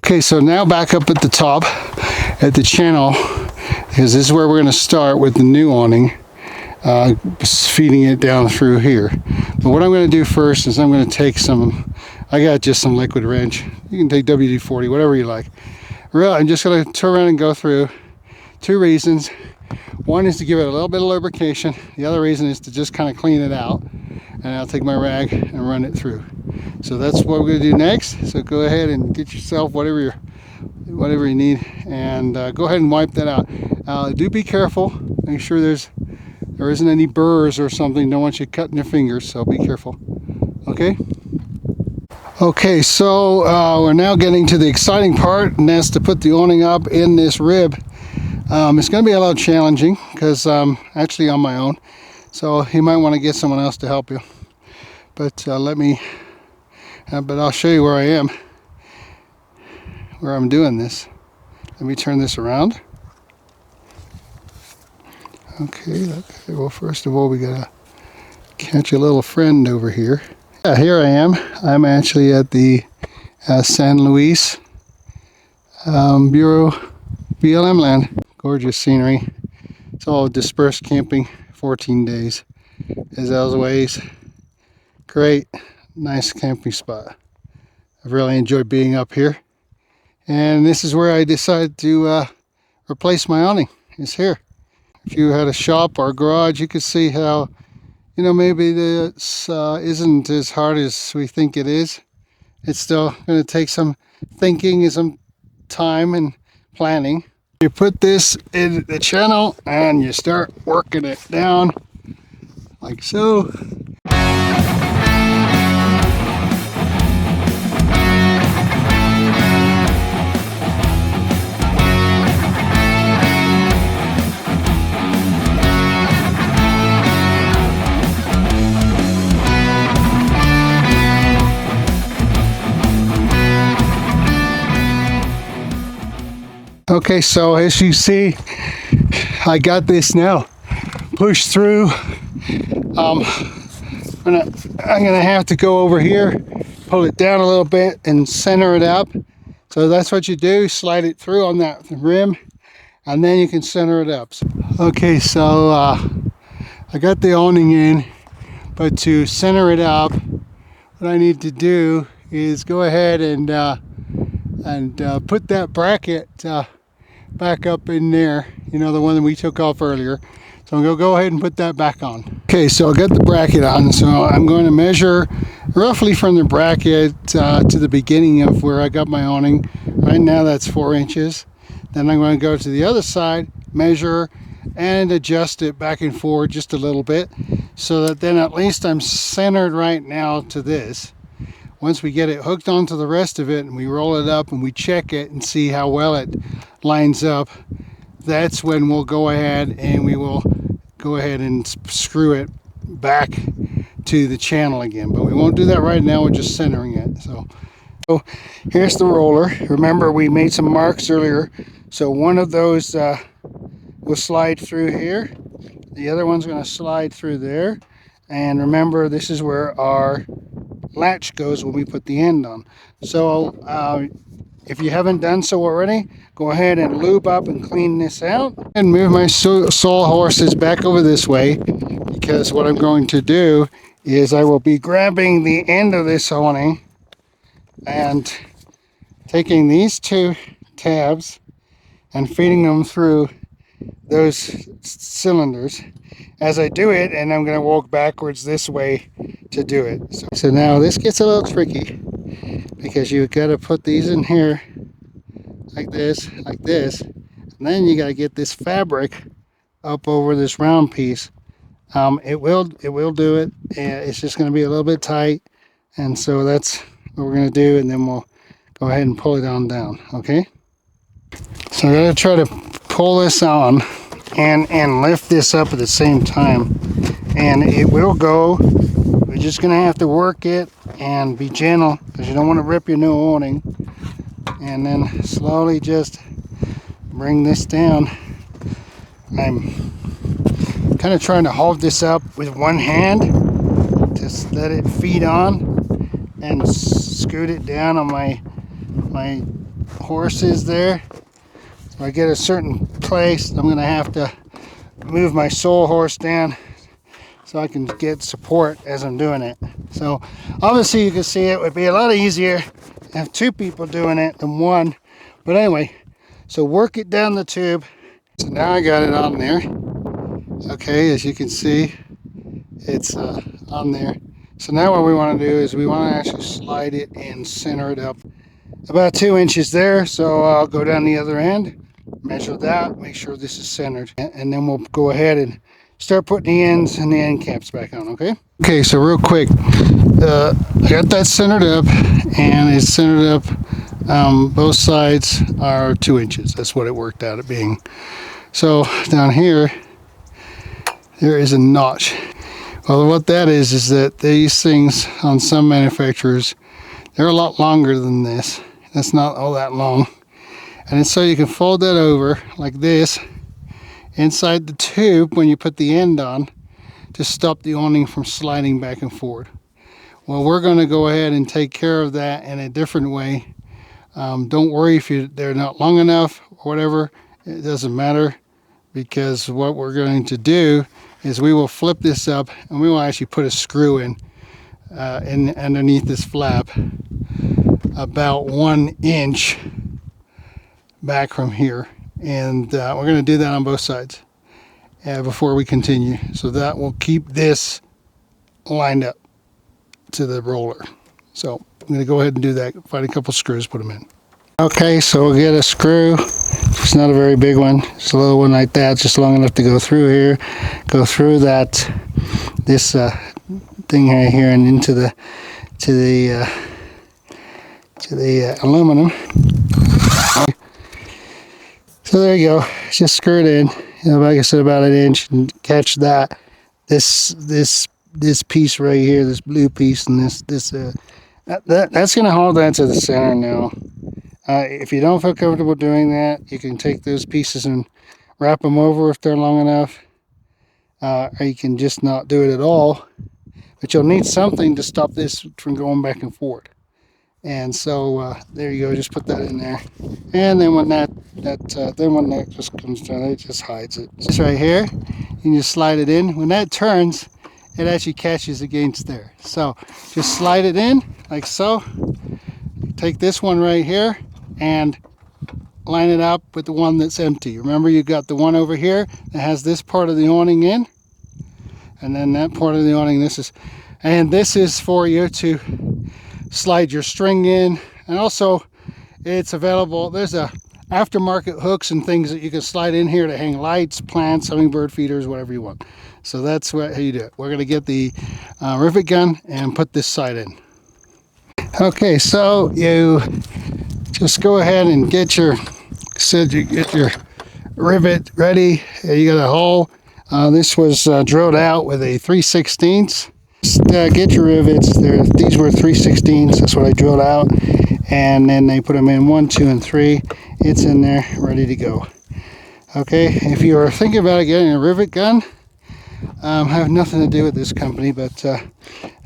Okay, so now back up at the top at the channel, because this is where we're going to start with the new awning, feeding it down through here. But what I'm going to do first is I'm going to take some, I got just some liquid wrench. You can take WD-40, whatever you like. Really, I'm just going to turn around and go through. Two reasons. One is to give it a little bit of lubrication. The other reason is to just kind of clean it out. And I'll take my rag and run it through. So that's what we're going to do next. So go ahead and get yourself whatever you need, and go ahead and wipe that out. Do be careful. Make sure there isn't any burrs or something. Don't want you cutting your fingers, so be careful. Okay. Okay, so we're now getting to the exciting part, and that's to put the awning up in this rib. It's going to be a little challenging because I'm actually on my own. So you might want to get someone else to help you. But but I'll show you where I am, where I'm doing this. Let me turn this around. Okay, well, first of all, we gotta catch a little friend over here. Yeah, here I am. I'm actually at the San Luis Bureau BLM land. Gorgeous scenery. It's all dispersed camping. 14 days. As always, great, nice camping spot. I've really enjoyed being up here. And this is where I decided to replace my awning, is here. If you had a shop or a garage, you could see how, maybe this isn't as hard as we think it is. It's still going to take some thinking and some time and planning. You put this in the channel and you start working it down like so. Okay, so as you see, I got this now pushed through. I'm gonna have to go over here, pull it down a little bit and center it up. So that's what you do, slide it through on that rim and then you can center it up. Okay, so I got the awning in, but to center it up, what I need to do is go ahead and put that bracket back up in there, the one that we took off earlier. So I'm going to go ahead and put that back on. Okay, so I got the bracket on, so I'm going to measure roughly from the bracket to the beginning of where I got my awning. Right now that's 4 inches. Then I'm going to go to the other side, measure and adjust it back and forward just a little bit, so that then at least I'm centered right now to this. Once we get it hooked onto the rest of it and we roll it up and we check it and see how well it lines up, that's when we'll go ahead and we will go ahead and screw it back to the channel again. But we won't do that right now, we're just centering it. So here's the roller. Remember, we made some marks earlier. So one of those will slide through here. The other one's going to slide through there. And remember, this is where our latch goes when we put the end on. So if you haven't done so already, go ahead and lube up and clean this out and move my sawhorses back over this way, because what I'm going to do is I will be grabbing the end of this awning and taking these two tabs and feeding them through those cylinders as I do it, and I'm going to walk backwards this way to do it. So now this gets a little tricky, because you've got to put these in here like this, and then you got to get this fabric up over this round piece. It will do it. It's just going to be a little bit tight, and so that's what we're going to do, and then we'll go ahead and pull it on down. Okay, so I'm going to try to pull this on and lift this up at the same time, and it will go. We're just going to have to work it and be gentle, because you don't want to rip your new awning. And then slowly just bring this down. I'm kind of trying to hold this up with one hand, just let it feed on and scoot it down on my horses there. So I get a certain place, I'm gonna have to move my sole horse down so I can get support as I'm doing it. So obviously you can see it would be a lot easier to have two people doing it than one. But anyway, so work it down the tube. So now I got it on there. Okay, as you can see, it's on there. So now what we want to do is we want to actually slide it and center it up about 2 inches there. So I'll go down the other end, measure that, make sure this is centered, and then we'll go ahead and start putting the ends and the end caps back on. Okay, so real quick, I got that centered up, and it's centered up. Both sides are 2 inches. That's what it worked out at being. So down here there is a notch. Well, what that is that these things on some manufacturers, they're a lot longer than this. That's not all that long. And so you can fold that over like this inside the tube when you put the end on to stop the awning from sliding back and forth. Well, we're going to go ahead and take care of that in a different way. Don't worry if they're not long enough or whatever. It doesn't matter, because what we're going to do is we will flip this up and we will actually put a screw in underneath this flap about 1 inch back from here, and we're going to do that on both sides before we continue, so that will keep this lined up to the roller. So I'm going to go ahead and do that, find a couple screws, put them in. Okay, so we'll get a screw. It's not a very big one, just a little one like that, just long enough to go through here, go through this thing right here and into the aluminum. So there you go, just screw it in, like I said, about 1 inch, and catch that this piece right here, this blue piece, and that's going to hold that to the center now. If you don't feel comfortable doing that, you can take those pieces and wrap them over if they're long enough, or you can just not do it at all, but you'll need something to stop this from going back and forth. And so there you go, just put that in there, and then when that just comes down, it just hides it. This right here, you can just slide it in. When that turns, it actually catches against there. So just slide it in like so. Take this one right here and line it up with the one that's empty. Remember, you got the one over here that has this part of the awning in, and then that part of the awning, this is for you to slide your string in. And also it's available, there's a aftermarket hooks and things that you can slide in here to hang lights, plants, hummingbird feeders, whatever you want. So that's how you do it. We're going to get the rivet gun and put this side in. Okay, so you just go ahead and get your rivet ready. You got a hole. This was drilled out with a 3/16. Get your rivets. These were 3/16. That's what I drilled out, and then they put them in 1, 2, and 3. It's in there, ready to go. Okay, if you are thinking about getting a rivet gun, I have nothing to do with this company, but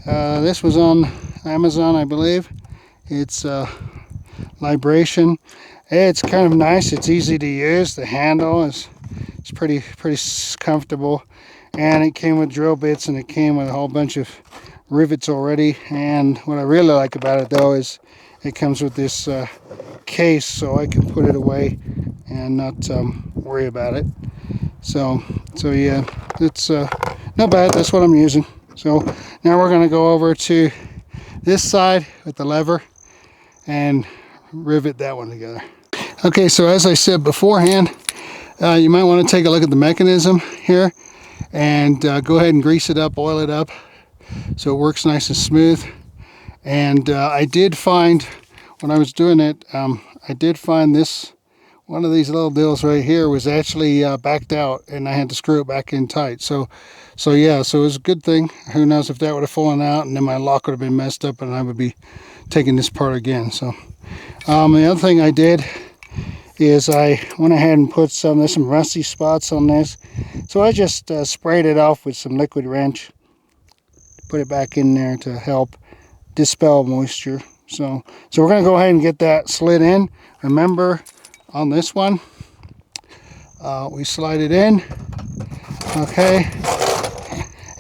this was on Amazon, I believe. It's Libration. It's kind of nice. It's easy to use. The handle is pretty comfortable, and it came with drill bits, and it came with a whole bunch of rivets already. And what I really like about it, though, is it comes with this case, so I can put it away and not worry about it. So yeah, it's not bad. That's what I'm using. So now we're going to go over to this side with the lever and rivet that one together. Okay, so as I said beforehand, you might want to take a look at the mechanism here and go ahead and grease it up, oil it up, so it works nice and smooth. And I did find, when I was doing it, I did find this, one of these little deals right here was actually backed out, and I had to screw it back in tight. So yeah, so it was a good thing. Who knows if that would have fallen out, and then my lock would have been messed up, and I would be taking this part again. So the other thing I did is I went ahead and put there's some rusty spots on this. So I just sprayed it off with some liquid wrench put it back in there to help dispel moisture. So we're going to go ahead and get that slid in. Remember, on this one, we slide it in, okay?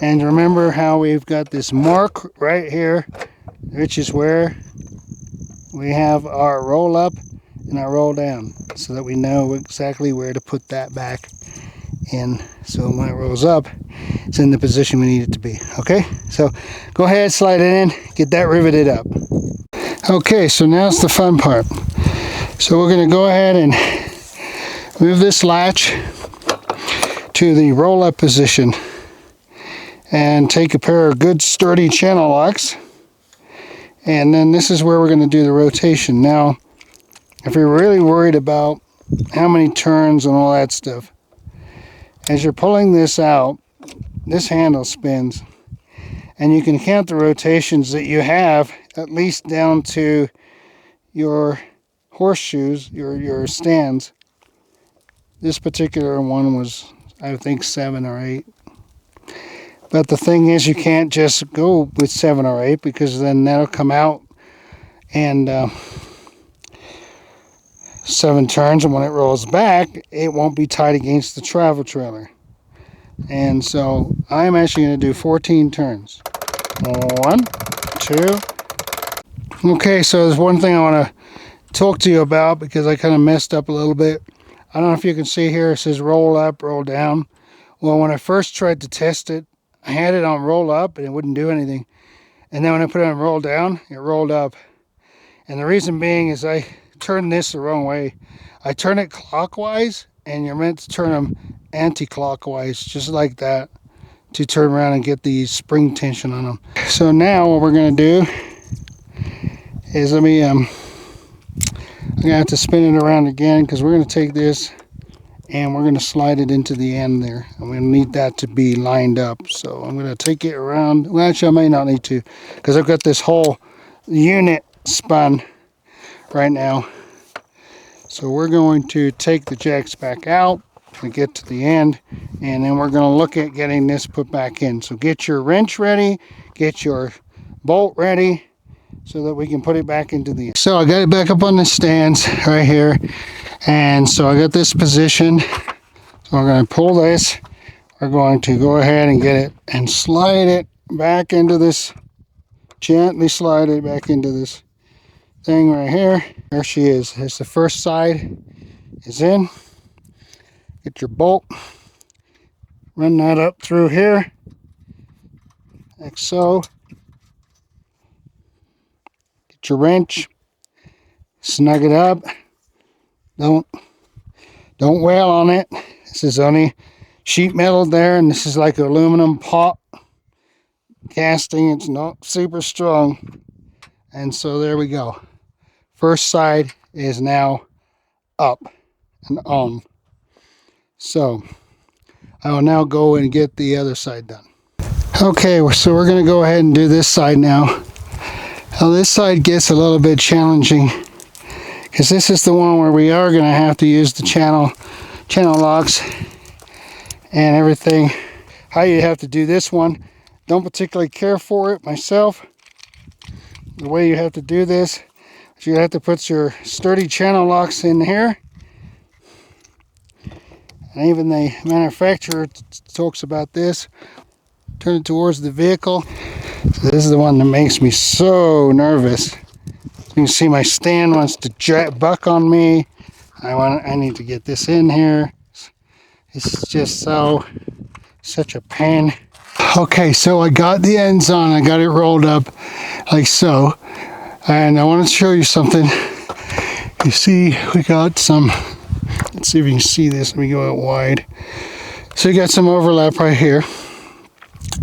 And remember how we've got this mark right here, which is where we have our roll up and our roll down, so that we know exactly where to put that back in. So when it rolls up, it's in the position we need it to be, okay? So go ahead, slide it in, get that riveted up. Okay, so now's the fun part. So we're going to go ahead and move this latch to the roll-up position and take a pair of good sturdy channel locks, and then this is where we're going to do the rotation. Now, if you're really worried about how many turns and all that stuff, as you're pulling this out, this handle spins, and you can count the rotations that you have at least down to your horseshoes, your stands. This particular one was, I think, 7 or 8. But the thing is, you can't just go with 7 or 8, because then that'll come out and 7 turns, and when it rolls back, it won't be tied against the travel trailer. And so I'm actually going to do 14 turns. 1, 2. Okay, so there's one thing I want to talk to you about, because I kind of messed up a little bit. I don't know if you can see here, it says roll up, roll down. Well, when I first tried to test it, I had it on roll up and it wouldn't do anything. And then when I put it on roll down, it rolled up. And the reason being is I turned this the wrong way. I turn it clockwise, and you're meant to turn them anti-clockwise, just like that, to turn around and get the spring tension on them. So now what we're going to do is I'm going to have to spin it around again, because we're going to take this and we're going to slide it into the end there. I'm going to need that to be lined up. So I'm going to take it around. Well, actually, I may not need to, because I've got this whole unit spun right now. So we're going to take the jacks back out and get to the end, and then we're going to look at getting this put back in. So get your wrench ready, get your bolt ready, so that we can put it back into the end. So I got it back up on the stands right here, and so I got this position. So I'm going to pull this. We're going to go ahead and get it and slide it back into this, gently slide it back into this thing right here. There she is. There's the first side is in. Get your bolt, run that up through here, like so. Get your wrench, snug it up. Don't wail on it. This is only sheet metal there, and this is like aluminum pot casting. It's not super strong. And so there we go. First side is now up and on. So I will now go and get the other side done. Okay, so we're going to go ahead and do this side now. Now this side gets a little bit challenging, because this is the one where we are going to have to use the channel locks and everything. How you have to do this one, don't particularly care for it myself. The way you have to do this, you have to put your sturdy channel locks in here. And even the manufacturer talks about this. Turn it towards the vehicle. So this is the one that makes me so nervous. You can see my stand wants to buck on me. I need to get this in here. This is just such a pain. Okay, so I got the ends on. I got it rolled up like so. And I want to show you something. You see, we got some, let's see if you can see this. Let me go out wide. So you got some overlap right here.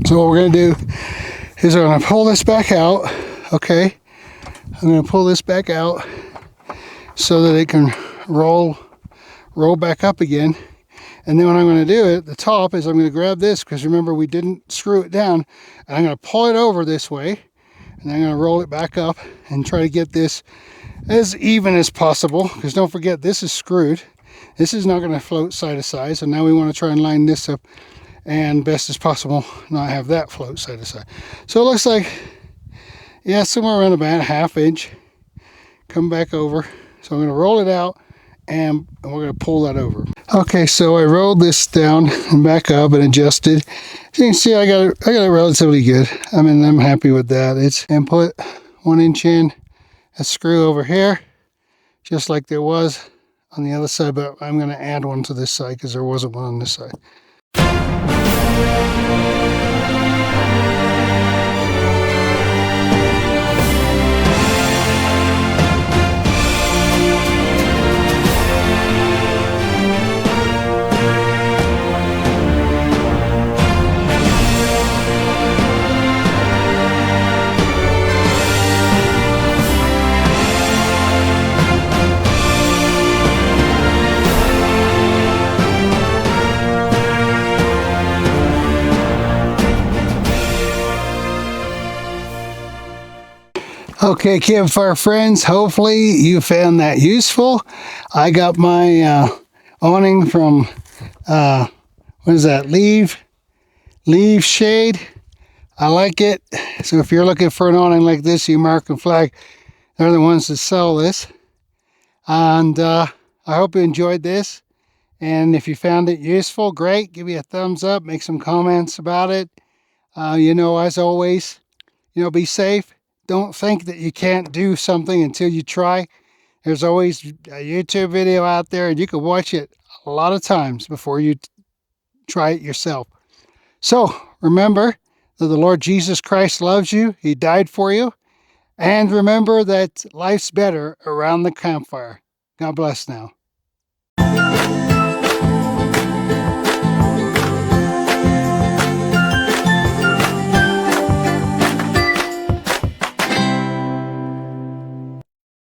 So what we're going to do is we're going to pull this back out. Okay. I'm going to pull this back out so that it can roll back up again. And then what I'm going to do at the top is I'm going to grab this, because remember we didn't screw it down. And I'm going to pull it over this way. And I'm going to roll it back up and try to get this as even as possible, because don't forget, this is screwed. This is not going to float side to side. So now we want to try and line this up and best as possible not have that float side to side. So it looks like, yeah, somewhere around about 1/2 inch. Come back over. So I'm going to roll it out, and we're going to pull that over. Okay, so I rolled this down and back up and adjusted. As you can see, I got it relatively good. I mean, I'm happy with that. And put 1 inch in a screw over here, just like there was on the other side, but I'm going to add one to this side because there wasn't one on this side. Okay, campfire friends, hopefully you found that useful. I got my awning from, what is that, leaveshade. I like it. So if you're looking for an awning like this, you American flag, they're the ones that sell this. And I hope you enjoyed this. And if you found it useful, great. Give me a thumbs up, make some comments about it. As always, be safe. Don't think that you can't do something until you try. There's always a YouTube video out there, and you can watch it a lot of times before you try it yourself. So remember that the Lord Jesus Christ loves you. He died for you. And remember that life's better around the campfire. God bless now.